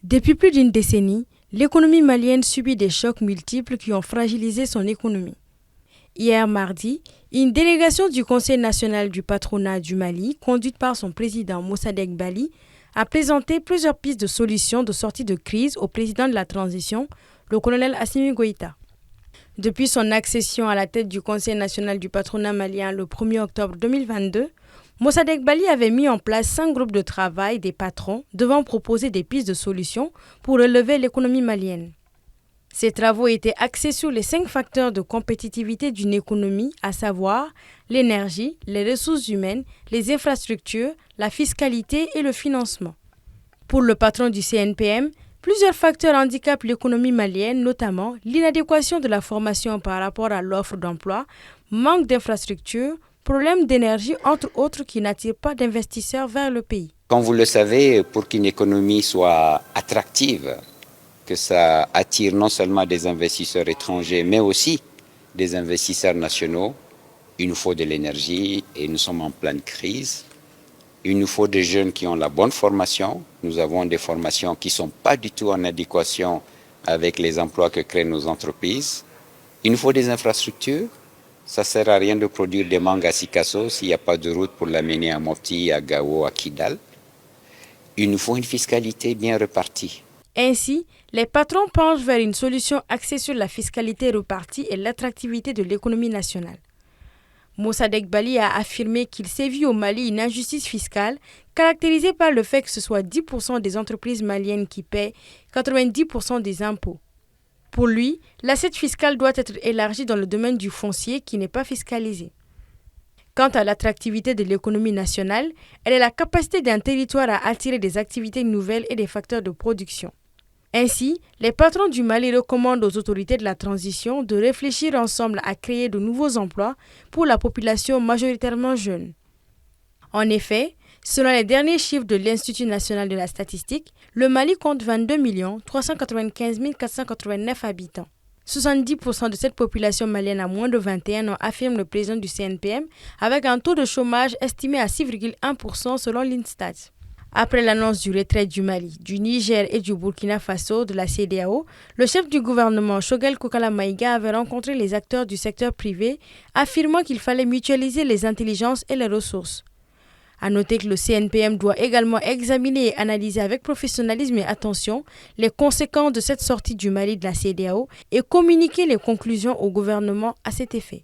Depuis plus d'une décennie, l'économie malienne subit des chocs multiples qui ont fragilisé son économie. Hier mardi, une délégation du Conseil national du patronat du Mali, conduite par son président Mossadegh Bally, a présenté plusieurs pistes de solutions de sortie de crise au président de la transition, le colonel Assimi Goïta. Depuis son accession à la tête du Conseil national du patronat malien le 1er octobre 2022, Mossadegh Bally avait mis en place 5 groupes de travail des patrons devant proposer des pistes de solutions pour relever l'économie malienne. Ces travaux étaient axés sur les 5 facteurs de compétitivité d'une économie, à savoir l'énergie, les ressources humaines, les infrastructures, la fiscalité et le financement. Pour le patron du CNPM, plusieurs facteurs handicapent l'économie malienne, notamment l'inadéquation de la formation par rapport à l'offre d'emploi, manque d'infrastructures, problèmes d'énergie, entre autres, qui n'attirent pas d'investisseurs vers le pays. Comme vous le savez, pour qu'une économie soit attractive, que ça attire non seulement des investisseurs étrangers, mais aussi des investisseurs nationaux, il nous faut de l'énergie et nous sommes en pleine crise. Il nous faut des jeunes qui ont la bonne formation. Nous avons des formations qui ne sont pas du tout en adéquation avec les emplois que créent nos entreprises. Il nous faut des infrastructures. Ça ne sert à rien de produire des mangues à Sikasso s'il n'y a pas de route pour l'amener à Mopti, à Gao, à Kidal. Il nous faut une fiscalité bien répartie. Ainsi, les patrons penchent vers une solution axée sur la fiscalité répartie et l'attractivité de l'économie nationale. Mossadegh Bally a affirmé qu'il s'est vu au Mali une injustice fiscale caractérisée par le fait que ce soit 10% des entreprises maliennes qui paient 90% des impôts. Pour lui, l'assiette fiscale doit être élargie dans le domaine du foncier qui n'est pas fiscalisé. Quant à l'attractivité de l'économie nationale, elle est la capacité d'un territoire à attirer des activités nouvelles et des facteurs de production. Ainsi, les patrons du Mali recommandent aux autorités de la transition de réfléchir ensemble à créer de nouveaux emplois pour la population majoritairement jeune. En effet, selon les derniers chiffres de l'Institut national de la statistique, le Mali compte 22 395 489 habitants. 70% de cette population malienne a moins de 21 ans, affirme le président du CNPM, avec un taux de chômage estimé à 6,1% selon l'Instat. Après l'annonce du retrait du Mali, du Niger et du Burkina Faso de la CEDEAO, le chef du gouvernement, Choguel Kokala Maïga, avait rencontré les acteurs du secteur privé, affirmant qu'il fallait mutualiser les intelligences et les ressources. À noter que le CNPM doit également examiner et analyser avec professionnalisme et attention les conséquences de cette sortie du Mali de la CEDEAO et communiquer les conclusions au gouvernement à cet effet.